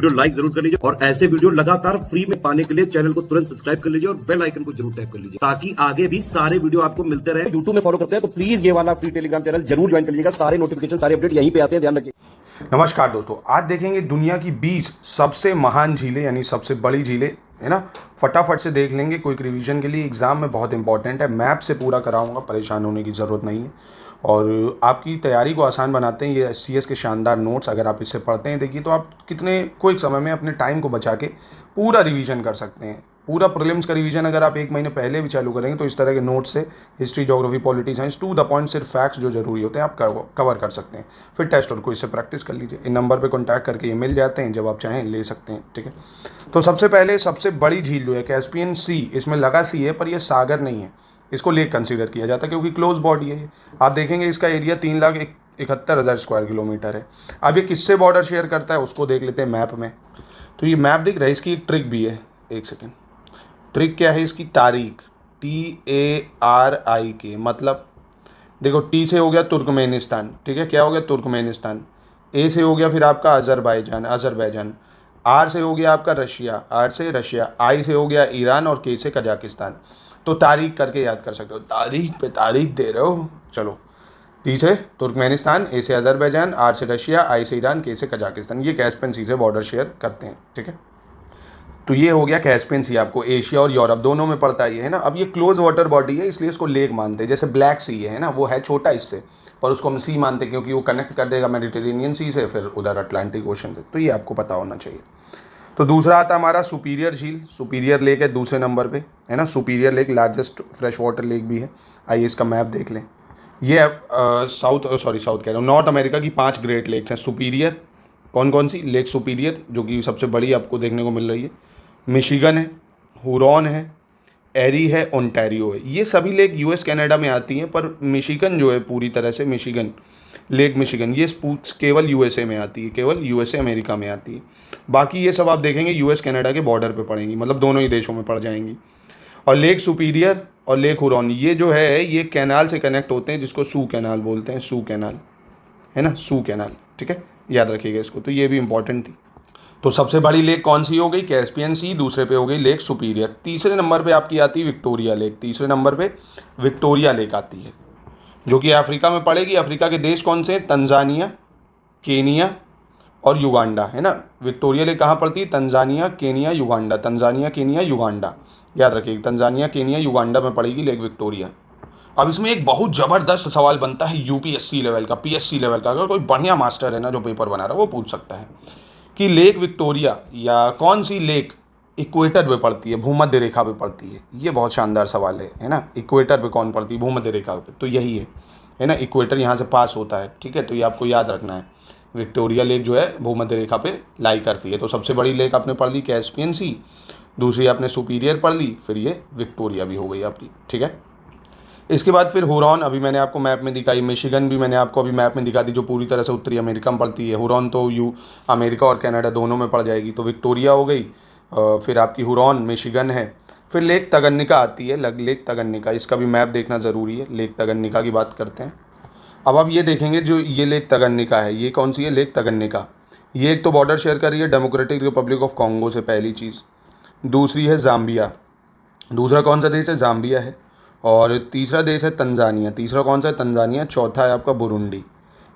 Video like जरूर कर लीजिए और ऐसे वीडियो लगातार फ्री में पाने के लिए चैनल को तुरंत सब्सक्राइब कर लीजिए और बेल आइकन को जरूर टैप कर लीजिए ताकि आगे भी सारे वीडियो आपको मिलते रहे। यूट्यूब में फॉलो करते हैं तो प्लीज ये वाला फ्री टेलीग्राम चैनल जरूर ज्वाइन कर लीजिएगा। सारे नोटिफिकेशन सारे अपडेट यहीं पे आते हैं, ध्यान रखिए। नमस्कार दोस्तों, आज देखेंगे दुनिया की 20 सबसे महान झीलें यानी सबसे बड़ी झीलें, है ना। फटाफट से देख लेंगे, क्विक रिवीजन के लिए एग्जाम में बहुत इंपॉर्टेंट है। मैप से पूरा कराऊंगा, परेशान होने की ज़रूरत नहीं है और आपकी तैयारी को आसान बनाते हैं ये एससीएस के शानदार नोट्स। अगर आप इससे पढ़ते हैं देखिए तो आप कितने क्विक समय में अपने टाइम को बचा के पूरा रिवीजन कर सकते हैं। पूरा प्रीलिम्स का रिवीजन अगर आप 1 महीने पहले भी चालू करेंगे तो इस तरह के नोट्स से history, geography, polity, science to the point सिर्फ फैक्ट्स जो जरूरी होते हैं आप कवर कर सकते हैं। फिर टेस्ट और क्विज से प्रैक्टिस कर लीजिए। इन नंबर पे कांटेक्ट करके ये मिल जाते हैं, जब आप चाहें ले सकते हैं, ठीक है। तो सबसे पहले सबसे बड़ी झील जो है कैस्पियन सी, इसमें लगा सी है पर यह सागर नहीं है, इसको लेक कंसीडर किया जाता है क्योंकि क्लोज बॉडी है ये। आप देखेंगे इसका एरिया 3,71,000 स्क्वायर किलोमीटर है। अब ये किससे बॉर्डर शेयर करता है उसको देख लेते हैं मैप में। तो ये मैप दिख रहा है, इसकी एक ट्रिक भी है, एक सेकेंड। ट्रिक क्या है इसकी? तारीख, TARIK, मतलब देखो टी से हो गया तुर्कमेनिस्तान, ठीक है, क्या हो गया तुर्कमेनिस्तान। ए से हो गया फिर आपका अजरबैजान, आर से हो गया आपका रशिया, आई से हो गया ईरान और के से कजाकिस्तान। तो तारीख करके याद कर सकते हो, तारीख पे तारीख दे रहे हो। चलो, टी से तुर्कमेनिस्तान, ए से अजरबैजान, आर से रशिया, आई से ईरान, के से कजाकिस्तान, ये कैस्पियन सी से बॉर्डर शेयर करते हैं, ठीक है। तो ये हो गया कैस्पियन सी, आपको एशिया और यूरोप दोनों में पड़ता है ये, है ना। अब ये क्लोज वाटर बॉडी है इसलिए इसको लेक मानते हैं। जैसे ब्लैक सी है ना, वो है छोटा इससे, पर उसको हम सी मानते हैं क्योंकि वो कनेक्ट कर देगा मेडिटेरेनियन सी से फिर उधर अटलांटिक ओशन से। तो ये आपको पता होना चाहिए। तो दूसरा आता है हमारा सुपीरियर झील। सुपीरियर लेक है दूसरे नंबर पे, है ना। Superior lake largest fresh water lake भी है। आइए इसका मैप देख लें। ये साउथ कह रहा हूँ, नॉर्थ अमेरिका की 5 ग्रेट लेक्स हैं। सुपीरियर कौन कौन सी? लेक सुपीरियर जो कि सबसे बड़ी आपको देखने को मिल रही है, मिशिगन है, हुरॉन है, एरी है, ओंटारियो है। ये सभी लेक यूएस कनाडा में आती हैं, पर मिशिगन जो है पूरी तरह से लेक मिशिगन ये केवल यूएसए में आती है, केवल यूएसए अमेरिका में आती है। बाकी ये सब आप देखेंगे यूएस कनाडा के बॉर्डर पे पड़ेंगी, मतलब दोनों ही देशों में पड़ जाएंगी। और लेक सुपीरियर और लेक हुरॉन ये जो है ये कैनाल से कनेक्ट होते हैं, जिसको सू कैनाल बोलते हैं, सू कैनाल, है ना, सू कैनाल, ठीक है, याद रखिएगा इसको। तो ये भी इंपॉर्टेंट थी। तो सबसे बड़ी लेक कौन सी हो गई? कैस्पियन सी। दूसरे पे हो गई लेक सुपीरियर। तीसरे नंबर पे आपकी आती है विक्टोरिया लेक। तीसरे नंबर पे विक्टोरिया लेक आती है जो कि अफ्रीका में पड़ेगी। अफ्रीका के देश कौन से हैं? तंजानिया, केनिया और युगांडा, है ना। विक्टोरिया लेक कहाँ पड़ती है? Tanzania, Kenya, Uganda. Tanzania, Kenya, Uganda, याद रखिएगा। तंजानिया, केनिया, युगांडा में पड़ेगी लेक विक्टोरिया। अब इसमें एक बहुत ज़बरदस्त सवाल बनता है यूपीएससी लेवल का, पीएससी लेवल का। अगर कोई बढ़िया मास्टर है ना जो पेपर बना रहा है वो पूछ सकता है कि लेक विक्टोरिया या कौन सी लेक इक्वेटर पे पड़ती है, भूमध्य रेखा पे पड़ती है। ये बहुत शानदार सवाल है ना। इक्वेटर पे कौन पड़ती है? भूमध्य रेखा पे। तो यही है ना, इक्वेटर यहाँ से पास होता है, ठीक है। तो ये आपको याद रखना है। विक्टोरिया लेक जो है भूमध्य रेखा पे लाई करती है। तो सबसे बड़ी लेक आपने पढ़ ली कैस्पियन सी, दूसरी आपने सुपीरियर पढ़ ली, फिर ये विक्टोरिया भी हो गई आपकी, ठीक है। इसके बाद फिर हुरॉन, अभी मैंने आपको मैप में दिखाई। मिशिगन भी मैंने आपको अभी मैप में दिखा दी, जो पूरी तरह से उत्तरी अमेरिका में पड़ती है। हुरॉन तो अमेरिका और कनाडा दोनों में पड़ जाएगी। तो विक्टोरिया हो गई, फिर आपकी हुरॉन, मिशिगन है। फिर लेक तगन्निका आती है, लेक तगन्निका, इसका भी मैप देखना ज़रूरी है। लेक तगन्निका की बात करते हैं। अब आप ये देखेंगे जो ये लेक तगन्निका है, ये कौन सी है? लेक तगन्निका। ये एक तो बॉर्डर शेयर कर रही है डेमोक्रेटिक रिपब्लिक ऑफ कॉन्गो से, पहली चीज़। दूसरी है जाम्बिया। दूसरा कौन सा देश है? जाम्बिया है। और तीसरा देश है तंजानिया। तीसरा कौन सा है? तंजानिया। चौथा है आपका बुरुंडी।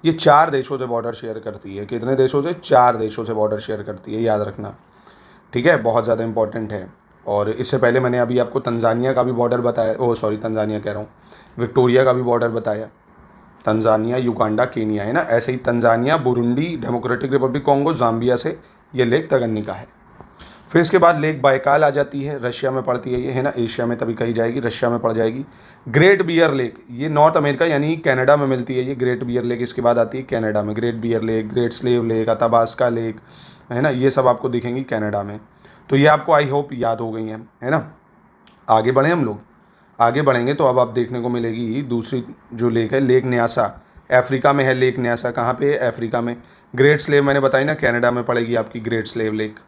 ये 4 देशों से बॉर्डर शेयर करती है। कितने देशों से? 4 देशों से बॉर्डर शेयर करती है, याद रखना, ठीक है, बहुत ज़्यादा इंपॉर्टेंट है। और इससे पहले मैंने अभी आपको तंजानिया का भी बॉर्डर बताया, तंजानिया कह रहा हूँ, विक्टोरिया का भी बॉर्डर बताया। तंजानिया, युगांडा, केनिया, है ना। ऐसे ही Tanzania, Burundi, Democratic Republic Congo, Zambia से ये लेक तगन्निका है। फिर इसके बाद लेक बाइकाल आ जाती है, रशिया में पड़ती है ये, है ना। एशिया में तभी कही जाएगी, रशिया में पड़ जाएगी। ग्रेट बियर लेक, ये नॉर्थ अमेरिका यानी कनाडा में मिलती है ये ग्रेट बियर लेक। इसके बाद आती है कनाडा में Great Bear Lake, Great Slave Lake, Athabasca Lake, है ना। ये सब आपको दिखेंगी कनाडा में। तो ये आपको आई होप याद हो गई हैं, है ना। आगे बढ़ें हम लोग, आगे बढ़ेंगे तो अब आप देखने को मिलेगी दूसरी जो लेक है, लेक न्यासा। अफ्रीका में है लेक न्यासा। कहाँ पे है? अफ्रीका में। ग्रेट स्लेव मैंने बताई ना, कनाडा में पड़ेगी आपकी ग्रेट स्लेव लेक।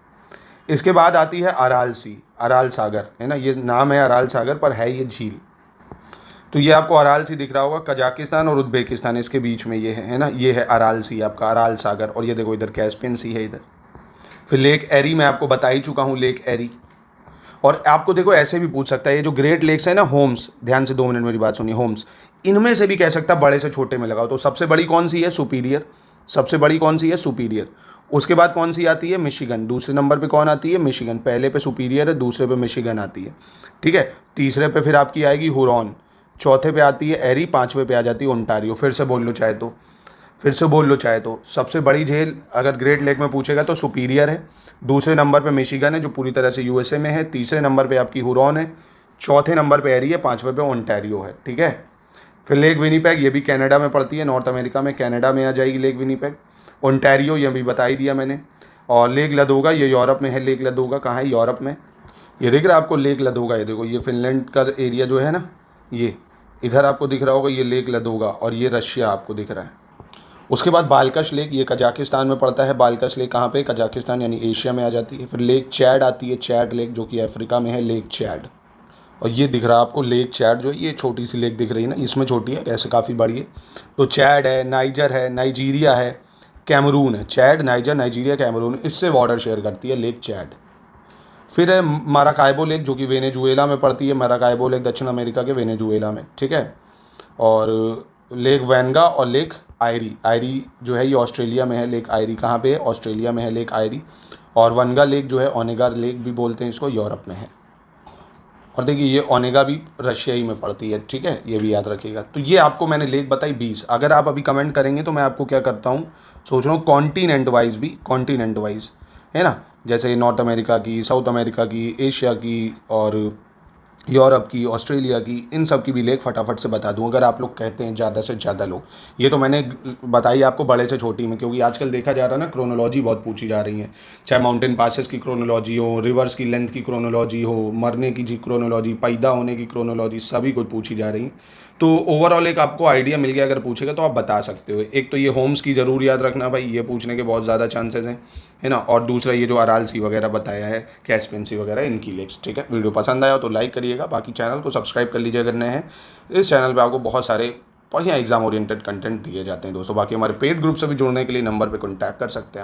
इसके बाद आती है अराल सी, अराल सागर, है ना। ये नाम है अराल सागर पर है ये झील। तो ये आपको अराल सी दिख रहा होगा, कजाकिस्तान और उज्बेकिस्तान इसके बीच में ये है ना। ये है अराल सी आपका, अराल सागर। और ये देखो इधर कैस्पियन सी है इधर, फिर लेक एरी मैं आपको बता ही चुका हूँ, लेक एरी। और आपको देखो ऐसे भी पूछ सकता है, ये जो ग्रेट लेक्स है ना, होम्स, ध्यान से 2 मिनट मेरी बात सुनिए, होम्स, इनमें से भी कह सकता है बड़े से छोटे में लगाओ। तो सबसे बड़ी कौन सी है? सुपीरियर। सबसे बड़ी कौन सी है? सुपीरियर। उसके बाद कौन सी आती है? मिशिगन। दूसरे नंबर पे कौन आती है? मिशिगन। पहले पे सुपीरियर है, दूसरे पे मिशिगन आती है, ठीक है। तीसरे पे फिर आपकी आएगी हुरॉन, चौथे पे आती है एरी, पाँचवें पे आ जाती है ओंटारियो। फिर से बोल लो चाहे तो, फिर से बोल लो चाहे तो, सबसे बड़ी झील अगर ग्रेट लेक में पूछेगा तो सुपीरियर है, दूसरे नंबर पे मिशिगन है जो पूरी तरह से यूएसए में है, तीसरे नंबर पे आपकी हुरॉन है, चौथे नंबर पे एरी है, पाँचवें पे ओंटारियो है, ठीक है। फिर लेक विनीपेग, ये भी कनाडा में पड़ती है, नॉर्थ अमेरिका में, कनाडा में आ जाएगी लेक विनीपेग। ओंटारियो ये भी बता ही दिया मैंने। और लेक लदोगा ये यूरोप में है, लेक लदोगा कहाँ है? यूरोप में। ये दिख रहा है आपको लेक लदोगा? ये देखो, ये फिनलैंड का एरिया जो है ना, ये इधर आपको दिख रहा होगा, ये लेक लदोगा, और ये रशिया आपको दिख रहा है। उसके बाद बालकश लेक, ये कजाकिस्तान में पड़ता है। बालकश लेक कहाँ पे? कजाकिस्तान यानी एशिया में आ जाती है। फिर लेक चैड आती है, चैड लेक जो कि अफ्रीका में है, लेक चैड। और ये दिख रहा है आपको लेक चैड, जो ये छोटी सी लेक दिख रही है ना, इसमें छोटी है, ऐसे काफ़ी बड़ी है। तो चैड है, नाइजर है, नाइजीरिया है, कैमरून है। चैड, नाइजर, नाइजीरिया, कैमरून, इससे बॉर्डर शेयर करती है लेक चैड। फिर है माराकाइबो लेक जो कि वेनेजुएला में पड़ती है। माराकाइबो लेक दक्षिण अमेरिका के वेनेजुएला में, ठीक है। और लेक वैनगा और लेक आयरी, आयरी जो है ये ऑस्ट्रेलिया में है। लेक आयरी कहाँ पे है? ऑस्ट्रेलिया में है लेक आयरी। और वनगा लेक जो है, ओनेगा लेक भी बोलते हैं इसको, यूरोप में है। और देखिए ये ओनेगा भी रशिया ही में पड़ती है, ठीक है, ये भी याद रखिएगा। तो ये आपको मैंने लेक बताई 20। अगर आप अभी कमेंट करेंगे तो मैं आपको क्या करता हूँ, सोच रहा हूँ कॉन्टीनेंट वाइज भी, कॉन्टीनेंट वाइज, है ना, जैसे नॉर्थ अमेरिका की, साउथ अमेरिका की, एशिया की, और यूरोप की, ऑस्ट्रेलिया की, इन सब की भी लेक फटाफट से बता दूं अगर आप लोग कहते हैं ज़्यादा से ज़्यादा लोग। ये तो मैंने बताई आपको बड़े से छोटी में, क्योंकि आजकल देखा जा रहा है ना, क्रोनोलॉजी बहुत पूछी जा रही है, चाहे माउंटेन पासेस की क्रोनोलॉजी हो, रिवर्स की लेंथ की क्रोनोलॉजी हो, मरने की जी क्रोनोलॉजी, पैदा होने की क्रोनोलॉजी, सभी कुछ पूछी जा रही है। तो ओवरऑल एक आपको आइडिया मिल गया, अगर पूछेगा तो आप बता सकते हो। एक तो ये होम्स की ज़रूर याद रखना भाई, ये पूछने के बहुत ज़्यादा चांसेस हैं, है ना। और दूसरा ये जो अराल सी वगैरह बताया है, कैस्पियन सी वगैरह, इनकी लेक्स, ठीक है। वीडियो पसंद आया तो लाइक करिएगा, बाकी चैनल को सब्सक्राइब कर लीजिए अगर नए हैं। इस चैनल पे आपको बहुत सारे बढ़िया एग्जाम ओरिएंटेड कंटेंट दिए जाते हैं दोस्तों। बाकी हमारे पेड ग्रुप से भी जुड़ने के लिए नंबर पे कॉन्टैक्ट कर सकते हैं।